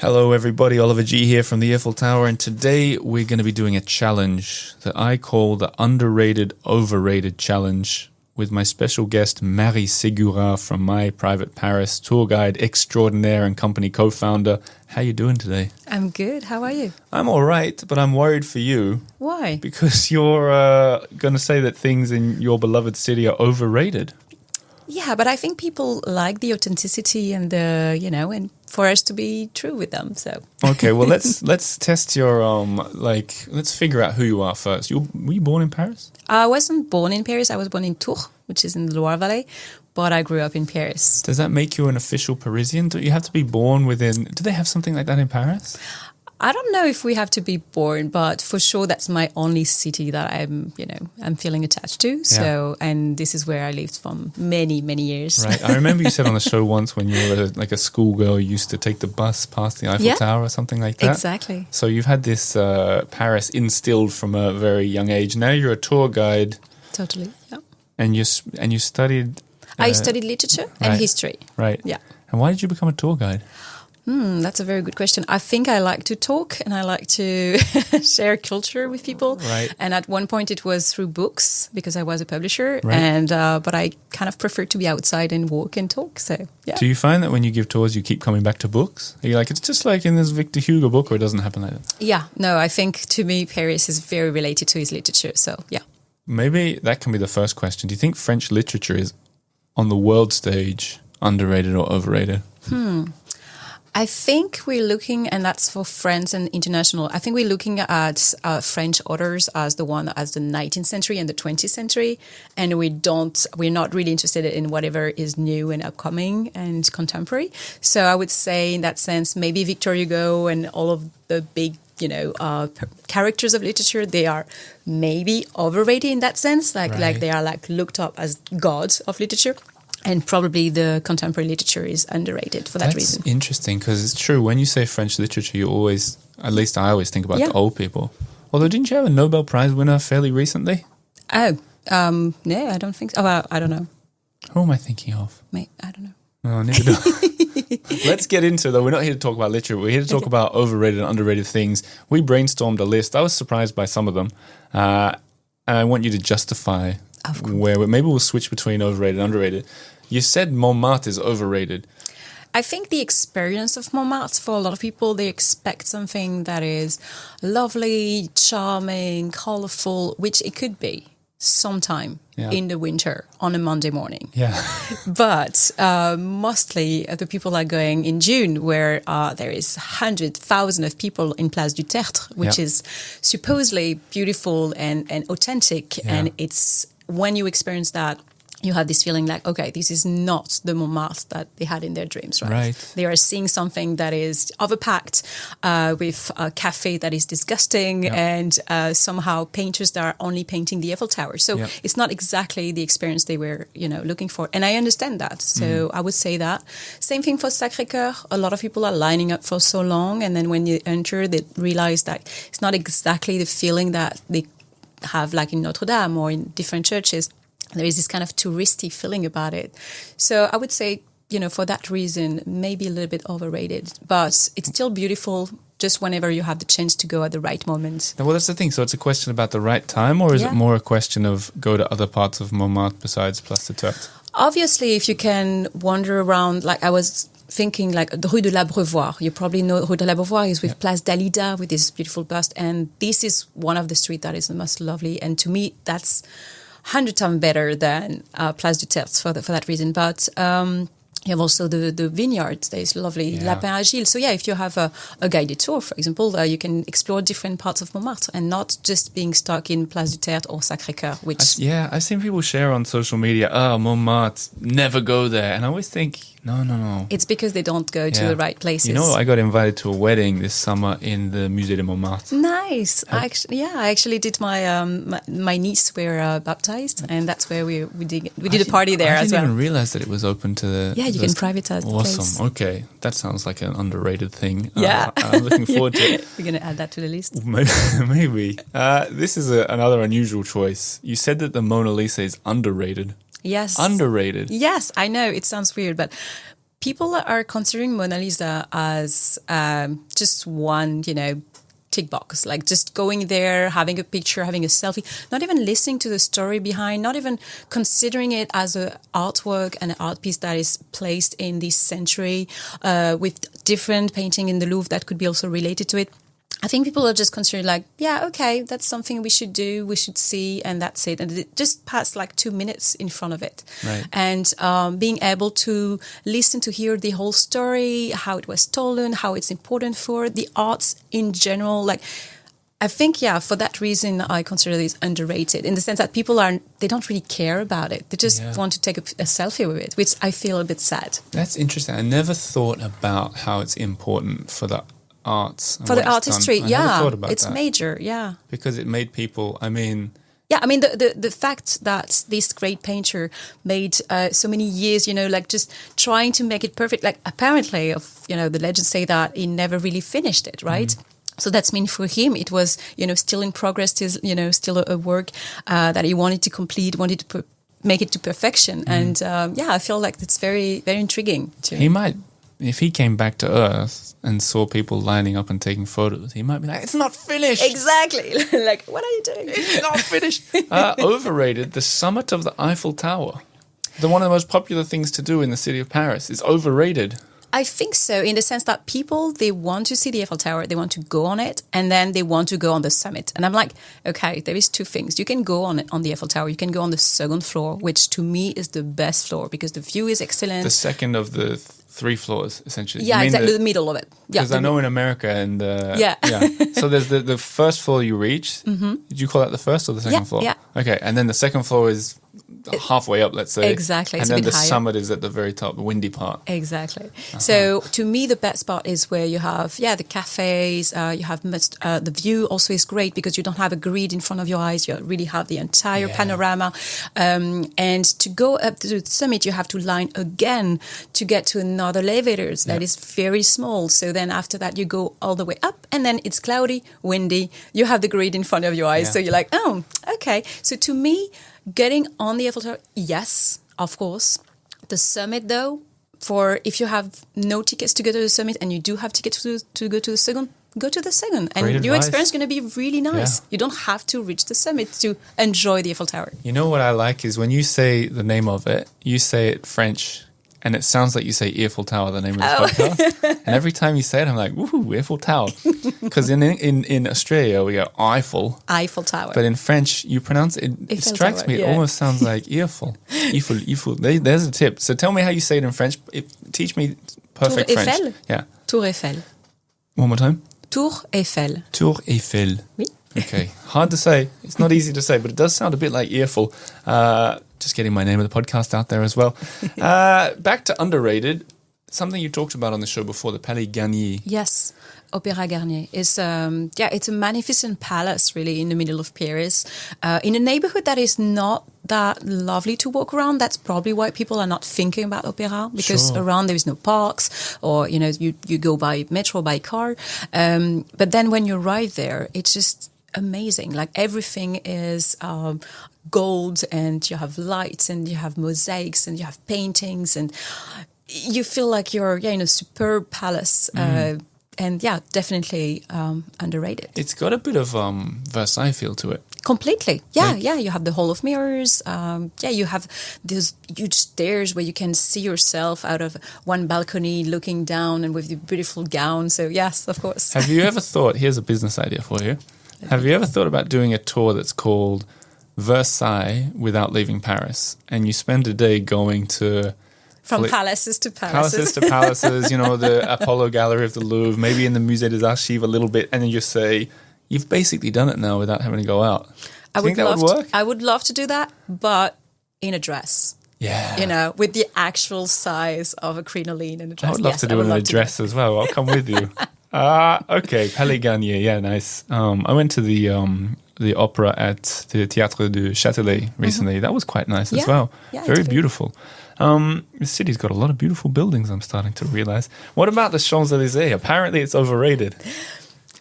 Hello everybody, Oliver G here from the Eiffel Tower, and today we're going to be doing a challenge that I call the Underrated, Overrated Challenge with my special guest Marie Segura from My Private Paris, tour guide extraordinaire and company co-founder. How you doing today? I'm good. How are you? I'm all right, but I'm worried for you. Why? Because you're going to say that things in your beloved city are overrated. Yeah, but I think people like the authenticity and and for us to be true with them. So okay, well let's test your let's figure out who you are first. Were you born in Paris? I wasn't born in Paris. I was born in Tours, which is in the Loire Valley, but I grew up in Paris. Does that make you an official Parisian? Do you have to be born within? Do they have something like that in Paris? I don't know if we have to be born, but for sure that's my only city that I'm feeling attached to. So, and this is where I lived for many, many years. Right. I remember you said on the show once when you were like a schoolgirl, you used to take the bus past the Eiffel Tower or something like that. Exactly. So you've had this Paris instilled from a very young age. Now you're a tour guide. Totally. Yeah. And you studied. I studied literature and history. Right. Yeah. And why did you become a tour guide? That's a very good question. I think I like to talk and I like to share culture with people. Right. And at one point it was through books because I was a publisher. Right. And but I kind of prefer to be outside and walk and talk. So yeah. Do you find that when you give tours, you keep coming back to books? Are you like, it's just like in this Victor Hugo book, or it doesn't happen like that? Yeah. No, I think to me Paris is very related to his literature. So yeah. Maybe that can be the first question. Do you think French literature is on the world stage underrated or overrated? I think we're looking, and that's for France and international, I think we're looking at French authors as the 19th century and the 20th century, and we're not really interested in whatever is new and upcoming and contemporary. So I would say in that sense, maybe Victor Hugo and all of the big characters of literature, they are maybe overrated in that sense, like they are like looked up as gods of literature. And probably the contemporary literature is underrated for that reason. That's interesting because it's true. When you say French literature, you always, at least I always think about the old people. Although, didn't you have a Nobel Prize winner fairly recently? Oh, no, I don't think so. Oh, well, I don't know. Who am I thinking of? I don't know. Oh, neither do I. Let's get into it, though. We're not here to talk about literature. We're here to talk about overrated and underrated things. We brainstormed a list. I was surprised by some of them. And I want you to justify where maybe we'll switch between overrated and underrated. You said Montmartre is overrated. I think the experience of Montmartre, for a lot of people, they expect something that is lovely, charming, colorful, which it could be sometime in the winter on a Monday morning. Yeah. But mostly the people are going in June where there is 100,000 of people in Place du Tertre, which is supposedly beautiful and authentic. Yeah. And it's when you experience that, you have this feeling like, okay, this is not the Montmartre that they had in their dreams, right? They are seeing something that is overpacked with a cafe that is disgusting and somehow painters that are only painting the Eiffel Tower. So it's not exactly the experience they were, looking for. And I understand that. So I would say that. Same thing for Sacré-Cœur. A lot of people are lining up for so long. And then when you enter, they realize that it's not exactly the feeling that they have like in Notre Dame or in different churches. There is this kind of touristy feeling about it. So I would say, for that reason, maybe a little bit overrated. But it's still beautiful just whenever you have the chance to go at the right moment. Well, that's the thing. So it's a question about the right time, or is it more a question of go to other parts of Montmartre besides Place du Tertre? Obviously, if you can wander around, like I was thinking like the Rue de l'Abreuvoir. You probably know Rue de l'Abreuvoir is with Place Dalida with this beautiful bust. And this is one of the streets that is the most lovely. And to me, that's 100 times better than Place du Tertre for that reason. But you have also the vineyards. There's lovely Lapin Agile. So if you have a guided tour, for example, you can explore different parts of Montmartre and not just being stuck in Place du Tertre or Sacré-Cœur. I've seen people share on social media, Montmartre, never go there. And I always think, no. It's because they don't go to the right places. I got invited to a wedding this summer in the Musée de Montmartre. Nice. I actually did my niece were baptized, and that's where we did a party there as well. I didn't even realize that it was open to the... Yeah, you can privatize the place. Awesome. Okay. That sounds like an underrated thing. Yeah. I'm looking forward to it. We're going to add that to the list. Maybe. This is another unusual choice. You said that the Mona Lisa is underrated. Yes. Underrated. Yes, I know. It sounds weird, but people are considering Mona Lisa as just one, tick box, like just going there, having a picture, having a selfie, not even listening to the story behind, not even considering it as an artwork and an art piece that is placed in this century with different painting in the Louvre that could be also related to it. I think people are just considering like, yeah, okay, that's something we should do, we should see, and that's it. And it just passed like 2 minutes in front of it. Right. And being able to listen to hear the whole story, how it was stolen, how it's important for the arts in general. Like, I think, yeah, for that reason, I consider this underrated in the sense that they don't really care about it. They just want to take a selfie with it, which I feel a bit sad. That's interesting. I never thought about how it's important for the arts. For the artistry, I never thought about it's that. major, yeah. Because it made people, the fact that this great painter made so many years, like just trying to make it perfect, like apparently, the legends say that he never really finished it, right? So that's mean for him, it was, still in progress, still a work that he wanted to complete, wanted to make it to perfection. And I feel like it's very, very intriguing. He might, if he came back to Earth and saw people lining up and taking photos, he might be like, it's not finished. Exactly. Like, what are you doing? It's not finished. Overrated, the summit of the Eiffel Tower. One of the most popular things to do in the city of Paris is overrated. I think so, in the sense that people, they want to see the Eiffel Tower, they want to go on it, and then they want to go on the summit. And I'm like, okay, there is two things. You can go on the Eiffel Tower, you can go on the second floor, which to me is the best floor because the view is excellent. The second of the 3 floors, essentially. Yeah, exactly, the middle of it. Because I know in America and... So there's the first floor you reach. Mm-hmm. Did you call that the first or the second floor? Yeah. Okay, and then the second floor is halfway up, let's say. Exactly. And then the summit is at the very top, the windy part. Exactly. Uh-huh. So to me, the best part is where you have, the cafes, you have the view also is great because you don't have a grid in front of your eyes. You really have the entire panorama. And to go up to the summit, you have to line again to get to another elevator that is very small. So then after that, you go all the way up and then it's cloudy, windy. You have the grid in front of your eyes. Yeah. So you're like, oh, okay. So to me, getting on the Eiffel Tower, yes, of course. The summit, though, for if you have no tickets to go to the summit and you do have tickets to go to the second, go to the second. And Great your advice. experience is going to be really nice. Yeah. You don't have to reach the summit to enjoy the Eiffel Tower. You know what I like is when you say the name of it, you say it French. And it sounds like you say Eiffel Tower, the name of the podcast. And every time you say it, I'm like, woohoo, Eiffel Tower. Because in Australia, we go Eiffel. Eiffel Tower. But in French, you pronounce it, it strikes me, it almost sounds like Eiffel. Eiffel. There's a tip. So tell me how you say it in French. Teach me perfect Tour French. Eiffel? Yeah. Tour Eiffel. One more time. Tour Eiffel. Tour Eiffel. Oui. Okay. Hard to say. It's not easy to say, but it does sound a bit like Eiffel. Just getting my name of the podcast out there as well. Back to underrated. Something you talked about on the show before, the Palais Garnier. Yes, Opéra Garnier. It's a magnificent palace, really, in the middle of Paris, in a neighborhood that is not that lovely to walk around. That's probably why people are not thinking about opera, because around there is no parks, or you go by metro, by car. But then when you arrive there, it's just amazing. Like everything is gold, and you have lights, and you have mosaics, and you have paintings, and you feel like you're in a superb palace. And definitely underrated. It's got a bit of Versailles feel to it. Completely. Yeah. You have the Hall of Mirrors. You have these huge stairs where you can see yourself out of one balcony looking down and with the beautiful gown. So yes, of course. Have you ever thought, here's a business idea for you. Have you ever thought about doing a tour that's called Versailles without leaving Paris? And you spend a day going to... From palaces to palaces. Palaces to palaces, the Apollo Gallery of the Louvre, maybe in the Musée des Archives a little bit, and then you say, you've basically done it now without having to go out. Do you think that would work? I would love to do that, but in a dress. Yeah. With the actual size of a crinoline in a dress. I would love to do it in a dress as well. I'll come with you. Okay, Palais Garnier, yeah, nice. I went to the opera at the Théâtre du Châtelet recently. Mm-hmm. That was quite nice as well. Yeah, very beautiful. The city's got a lot of beautiful buildings, I'm starting to realize. What about the Champs-Élysées? Apparently it's overrated.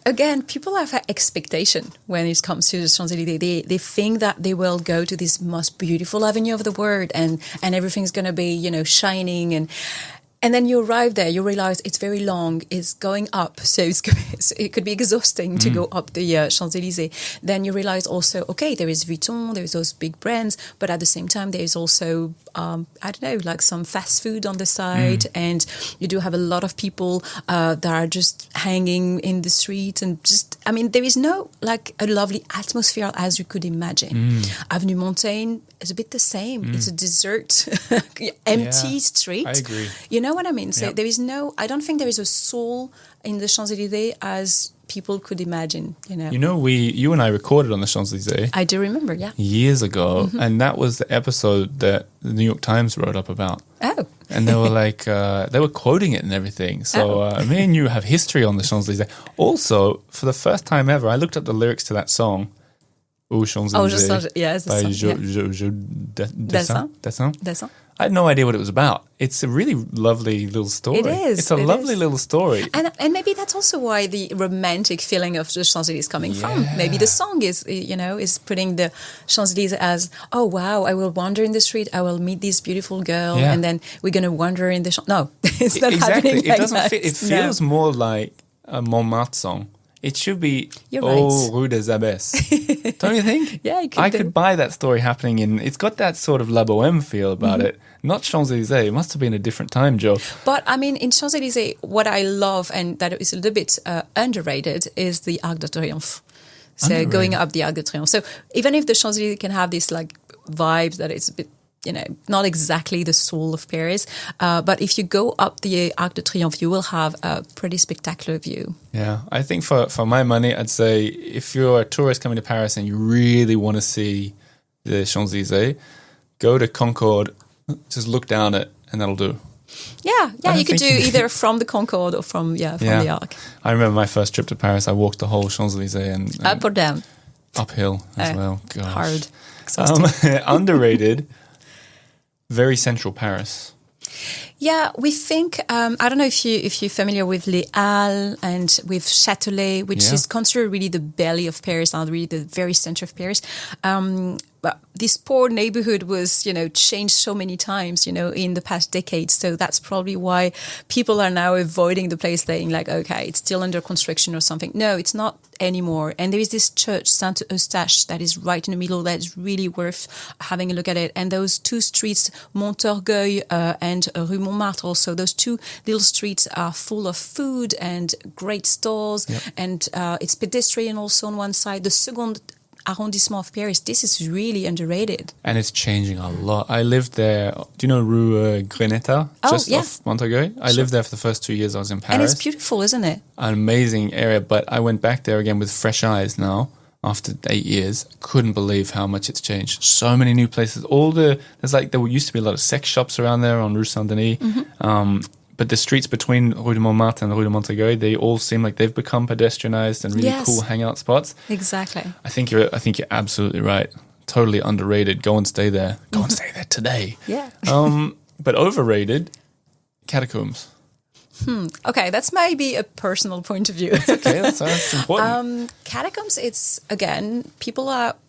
Again, people have an expectation when it comes to the Champs-Élysées. They think that they will go to this most beautiful avenue of the world and everything's going to be, shining. And And then you arrive there, you realize it's very long, it's going up, so it could be exhausting to go up the Champs-Élysées. Then you realize also, okay, there is Vuitton, there's those big brands, but at the same time, there's also, I don't know, like some fast food on the side, and you do have a lot of people that are just hanging in the street, and just, I mean, there is no, like, a lovely atmosphere as you could imagine. Avenue Montaigne is a bit the same. It's a desert, empty street. I agree. You know what I mean? So there is no, I don't think there is a soul in the Champs-Élysées as people could imagine, you know. You know, you and I recorded on the Champs-Élysées. I do remember, yeah. Years ago, and that was the episode that the New York Times wrote up about. Oh. And they were like, they were quoting it and everything. So me and you have history on the Champs-Élysées. Also, for the first time ever, I looked up the lyrics to that song. Aux Champs-Élysées. Yes, by Dessin. I had no idea what it was about. It's a really lovely little story. It is. It's a lovely little story. And maybe that's also why the romantic feeling of the Champs-Élysées is coming from. Maybe the song is, you know, is putting the Champs-Élysées as, oh, wow, I will wander in the street, I will meet this beautiful girl, and then we're going to wander in the Champs. No, it's not happening like it doesn't that. fit. It feels more like a Montmartre song. It should be You're Rue des Abbesses. Don't you think? Yeah, you could I could buy that story happening in... It's got that sort of La Boheme feel about it. Not Champs-Élysées. It must have been a different time, Joe. But, I mean, in Champs-Élysées, what I love, and that is a little bit underrated, is the Arc de Triomphe. So going up the Arc de Triomphe. So even if the Champs-Élysées can have this, like, vibe that it's a bit, you know, not exactly the soul of Paris. But if you go up the Arc de Triomphe, you will have a pretty spectacular view. Yeah, I think for my money, I'd say if you're a tourist coming to Paris and you really want to see the Champs-Élysées, go to Concorde, just look down it, and that'll do. Yeah, you could do either from the Concorde or from the Arc. I remember my first trip to Paris, I walked the whole Champs-Élysées and up or down? Uphill as well. Gosh. Hard. Exhausting. Underrated. Very central Paris. Yeah, we think, I don't know if you're familiar with Les Halles and with Châtelet, which is considered really the belly of Paris, and really the very center of Paris. But this poor neighborhood was, you know, changed so many times, you know, in the past decades. So that's probably why people are now avoiding the place, saying like, okay, it's still under construction or something. No, it's not anymore. And there is this church, Saint Eustache, that is right in the middle. That's really worth having a look at it. And those two streets, Montorgueil and Rue Montmartre, also those two little streets are full of food and great stores. And it's pedestrian also on one side. The second arrondissement of Paris, this is really underrated. And it's changing a lot. I lived there, do you know Rue Greneta? Just off Montorgueil? I lived there for the first 2 years I was in Paris. And it's beautiful, isn't it? An amazing area, but I went back there again with fresh eyes now after 8 years. Couldn't believe how much it's changed. So many new places. There used to be a lot of sex shops around there on Rue Saint-Denis. But the streets between Rue de Montmartre and Rue de Montorgueil, they all seem like they've become pedestrianized and really cool hangout spots. Exactly. I think you're absolutely right. Totally underrated. Go and stay there. Go and stay there today. Yeah. But overrated, catacombs. Okay, that's maybe a personal point of view. It's okay, that's important. Catacombs, it's, again,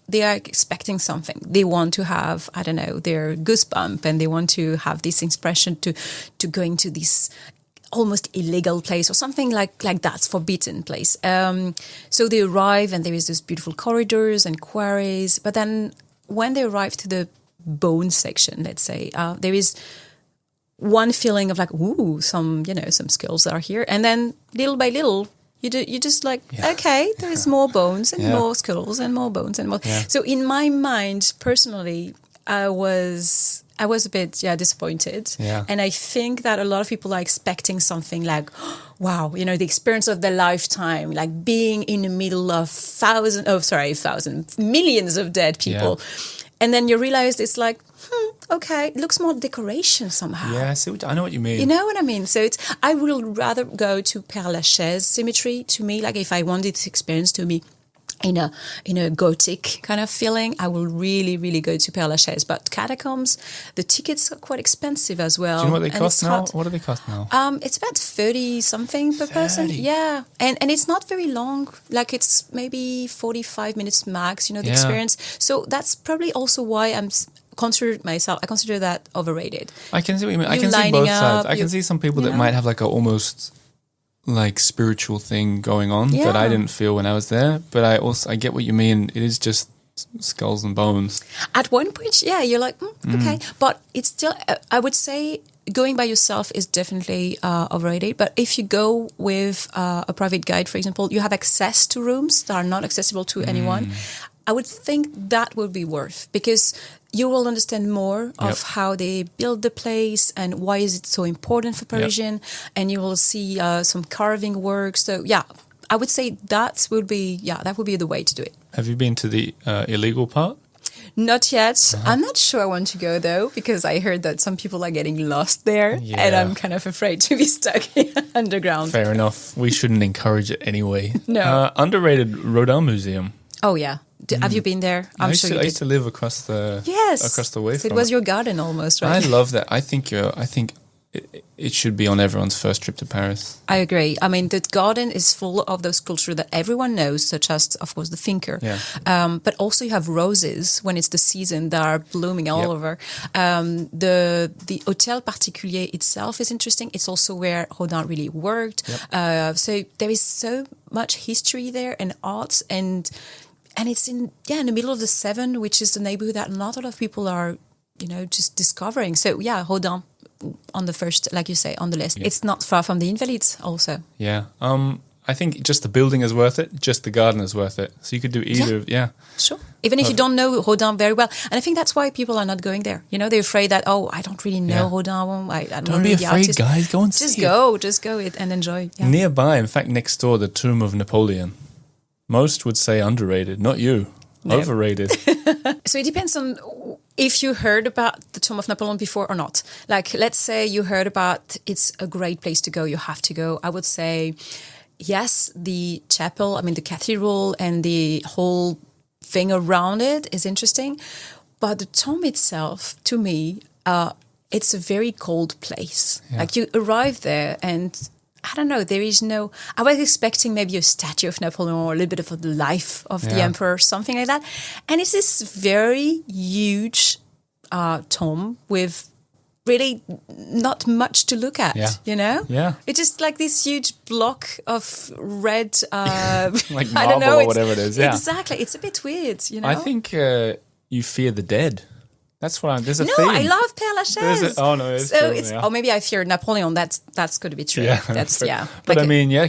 they are expecting something. They want to have, I don't know, their goosebump, and they want to have this expression to go into this almost illegal place or something like that, forbidden place. So they arrive, and there is this beautiful corridors and quarries. But then when they arrive to the bone section, let's say, there is one feeling of like, ooh, some skulls are here. And then little by little, you just like, okay, there is more bones and more skulls and more bones and more. Yeah. So in my mind, personally, I was a bit disappointed. Yeah. And I think that a lot of people are expecting something like, wow, the experience of their lifetime, like being in the middle of millions of dead people. Yeah. And then you realize it's like, okay, it looks more decoration somehow. Yeah, I know what you mean. You know what I mean? So I will rather go to Père Lachaise cemetery. To me, like if I wanted this experience to me in a gothic kind of feeling, I will really, really go to Père Lachaise. But catacombs, the tickets are quite expensive as well. Do you know what they cost now? What do they cost now? It's about 30 something per person. Yeah, and it's not very long. Like it's maybe 45 minutes max. The experience. So that's probably also why I'm I consider that overrated. I can see what you mean. I You can see lining both sides. up, I can see some people that might have like a almost like spiritual thing going on that I didn't feel when I was there. But I get what you mean. It is just skulls and bones. At one point, yeah, you're like, okay. But it's still, I would say, going by yourself is definitely overrated. But if you go with a private guide, for example, you have access to rooms that are not accessible to anyone. I would think that would be worth, because you will understand more of how they build the place and why is it so important for Parisian, and you will see some carving work. So yeah, I would say that would be the way to do it. Have you been to the illegal part? Not yet. I'm not sure I want to go though, because I heard that some people are getting lost there, and I'm kind of afraid to be stuck underground. Fair enough. We shouldn't encourage it anyway. No. Underrated Rodin Museum. Oh yeah. Have you been there? I used to live across the way so from it was your garden almost, right? I love that. I think it should be on everyone's first trip to Paris. I agree. I mean, the garden is full of those sculptures that everyone knows, such as, of course, the thinker. Yeah. But also you have roses when it's the season that are blooming all over. The Hôtel Particulier itself is interesting. It's also where Rodin really worked. So there is so much history there and art, and it's in the middle of the Seven, which is the neighborhood that not a lot of people are, just discovering. So yeah, Rodin on the first, like you say, on the list. It's not far from the Invalides also. Yeah. I think just the building is worth it. Just the garden is worth it. So you could do either. Yeah. Sure. Even if you don't know Rodin very well. And I think that's why people are not going there. They're afraid that, I don't really know Rodin. I don't be afraid, guys. Go and just go. Just go and enjoy. Yeah. Nearby, in fact, next door, the tomb of Napoleon. Most would say underrated. Not you. No. Overrated. So it depends on if you heard about the Tomb of Napoleon before or not. Like, let's say you heard about it's a great place to go, you have to go. I would say, yes, the chapel, the cathedral and the whole thing around it is interesting. But the tomb itself, to me, it's a very cold place. Yeah. Like, you arrive there and I don't know, I was expecting maybe a statue of Napoleon or a little bit of the life of the emperor, something like that. And it's this very huge tomb with really not much to look at, Yeah. It's just like this huge block of red, like marble or whatever it is, Exactly, it's a bit weird, I think you fear the dead. That's what there's a theme. No, I love Père Lachaise. True, maybe I fear Napoleon. That's going to be true. Yeah, that's But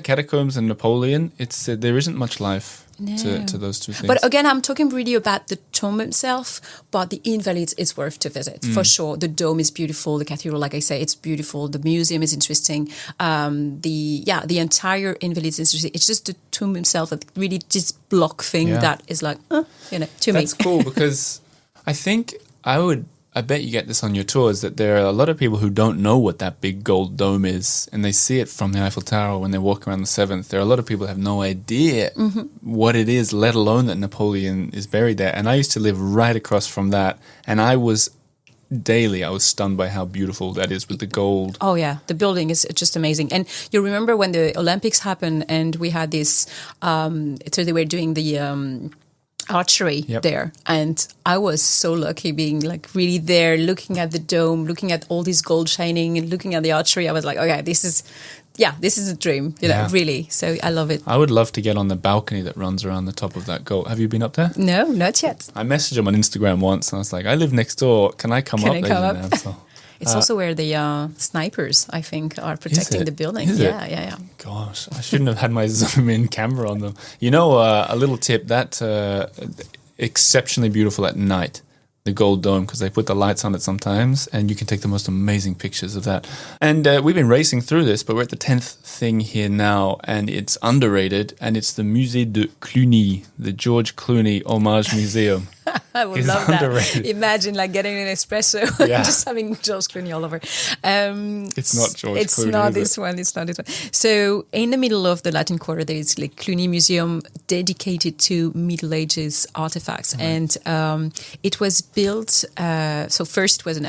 catacombs and Napoleon. It's there isn't much life to those two things. But again, I'm talking really about the tomb itself. But the Invalides is worth to visit for sure. The dome is beautiful. The cathedral, like I say, it's beautiful. The museum is interesting. The entire Invalides is interesting. It's just the tomb itself that really this block thing that is like to me. That's cool because I think. I bet you get this on your tours that there are a lot of people who don't know what that big gold dome is, and they see it from the Eiffel Tower when they walk around the 7th. There are a lot of people who have no idea what it is, let alone that Napoleon is buried there. And I used to live right across from that, and I was stunned by how beautiful that is with the gold. Oh yeah, the building is just amazing. And you remember when the Olympics happened and we had this, so they were doing the archery there, and I was so lucky being like really there, looking at the dome, looking at all this gold shining and looking at the archery. I was like, okay, this is a dream, really. So I love it. I would love to get on the balcony that runs around the top of that goal. Have you been up there? No, not yet. I messaged him on Instagram once and I was like, I live next door. Can I come up? So, it's also where the snipers, I think, are protecting the building. Yeah. Gosh, I shouldn't have had my zoom in camera on them. A little tip, that exceptionally beautiful at night, the gold dome, because they put the lights on it sometimes and you can take the most amazing pictures of that. And we've been racing through this, but we're at the 10th thing here now, and it's underrated, and it's the Musée de Cluny, the George Clooney Homage Museum. I would love that. Imagine like getting an espresso, just having George Clooney all over. It's not George Clooney. It's not this one. So in the middle of the Latin Quarter, there is like Cluny Museum dedicated to Middle Ages artifacts, and it was built. So first it was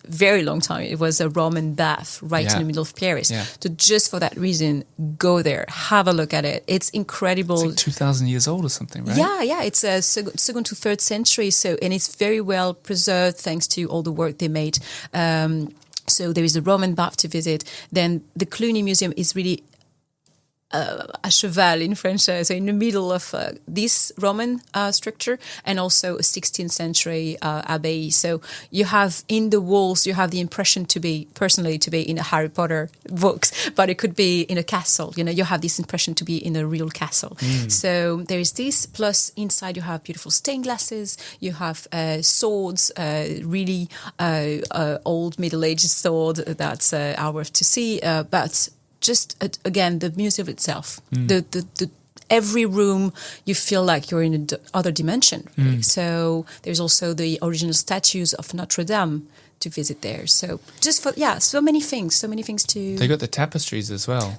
very long time, it was a Roman bath right in the middle of Paris. Yeah. So just for that reason, go there, have a look at it. It's incredible. It's like 2,000 years old or something, right? Yeah. It's a second to third century. So, and it's very well preserved thanks to all the work they made. So there is a Roman bath to visit. Then the Cluny Museum is really a cheval in French, so in the middle of this Roman structure and also a 16th century abbey. So you have in the walls, you have the impression to be in a Harry Potter books, but it could be in a castle. You have this impression to be in a real castle. So there is this, plus inside you have beautiful stained glasses, you have swords, really old Middle-Ages sword that's are worth to see, but just again the museum itself, the every room you feel like you're in another dimension. So there's also the original statues of Notre Dame to visit there. So just for so many things to. They got the tapestries as well.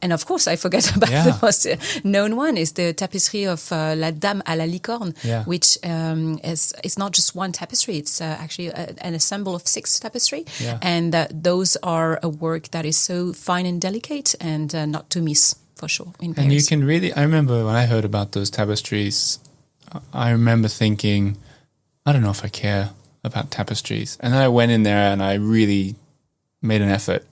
And of course I forget about the most known one is the tapestry of La Dame à la Licorne, which is not just one tapestry. It's actually an ensemble of 6 tapestry, and those are a work that is so fine and delicate and not to miss for sure in Paris. And you can really, I remember when I heard about those tapestries, I remember thinking, I don't know if I care about tapestries. And then I went in there and I really made an effort.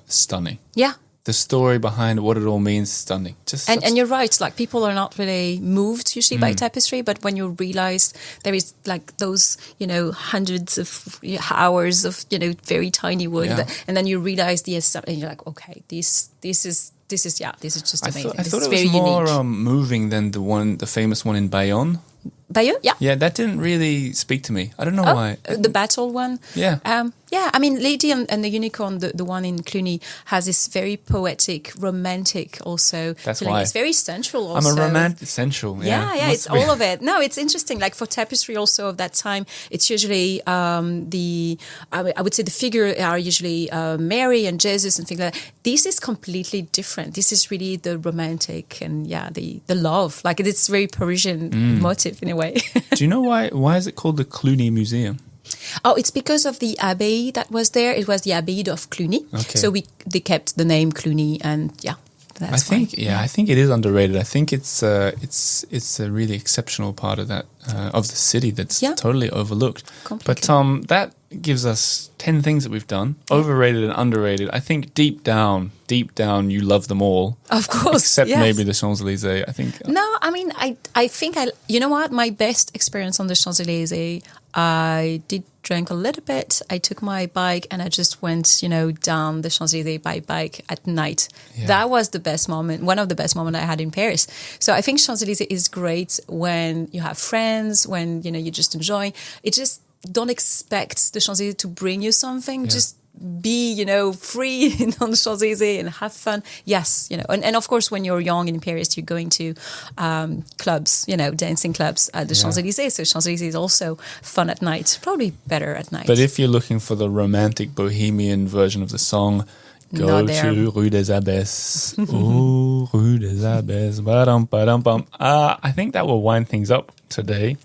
Stunning. Yeah. The story behind what it all means, stunning. And you're right, like people are not really moved usually by tapestry, but when you realize there is like those, hundreds of hours of, very tiny wood, and then you realize and you're like, okay, this is just amazing. I thought it was more moving than the famous one in Bayonne. Bayeux? Yeah. Yeah, that didn't really speak to me. I don't know why. The battle one? Yeah. I mean, Lady and the Unicorn, the one in Cluny, has this very poetic, romantic also. That's feeling. why. It's very sensual also. I'm a romantic, sensual. Yeah, it's all of it. No, it's interesting. Like for tapestry also of that time, it's usually I would say the figure are usually Mary and Jesus and things like that. This is completely different. This is really the romantic and the love. Like it's very Parisian motive in a way. Do you know why is it called the Cluny Museum? Oh, it's because of the abbey that was there. It was the Abbey of Cluny. Okay. So they kept the name Cluny, and I think it is underrated. I think it's a really exceptional part of that of the city that's totally overlooked. Completely. But that gives us 10 things that we've done, overrated and underrated. I think deep down, you love them all. Of course, except maybe the Champs-Élysées. I think. No, I mean, I think you know what? My best experience on the Champs-Élysées, I did drink a little bit. I took my bike and I just went, down the Champs-Élysées by bike at night. Yeah. That was the best moment, one of the best moments I had in Paris. So I think Champs-Élysées is great when you have friends, when, you just enjoy. It just don't expect the Champs-Élysées to bring you something. Yeah. Just be, free on the Champs-Élysées and have fun. Yes, and of course, when you're young in Paris, you're going to clubs, dancing clubs at the Champs-Élysées. So Champs-Élysées is also fun at night, probably better at night. But if you're looking for the romantic bohemian version of the song, go to Rue des Abbesses. Ooh, Rue des Abbesses. Ba-dum, ba-dum, bum. I think that will wind things up today.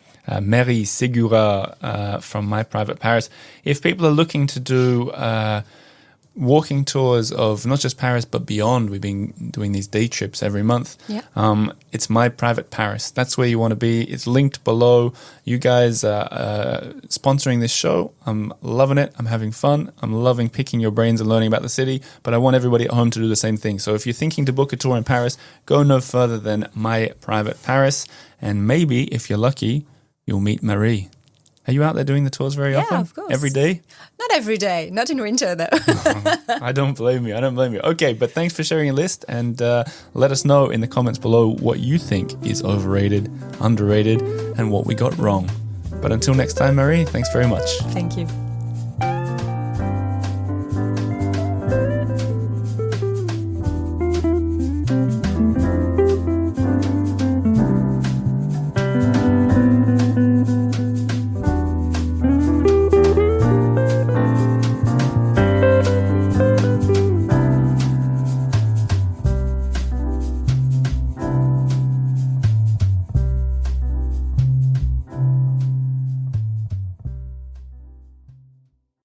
Mary Segura from My Private Paris. If people are looking to do walking tours of not just Paris but beyond, we've been doing these day trips every month. Yeah. It's My Private Paris. That's where you want to be. It's linked below. You guys are sponsoring this show. I'm loving it. I'm having fun. I'm loving picking your brains and learning about the city, but I want everybody at home to do the same thing. So if you're thinking to book a tour in Paris, go no further than My Private Paris. And maybe, if you're lucky, you'll meet Marie. Are you out there doing the tours very often? Yeah, of course. Every day? Not every day. Not in winter, though. I don't blame you. Okay, but thanks for sharing a list, and let us know in the comments below what you think is overrated, underrated, and what we got wrong. But until next time, Marie, thanks very much. Thank you.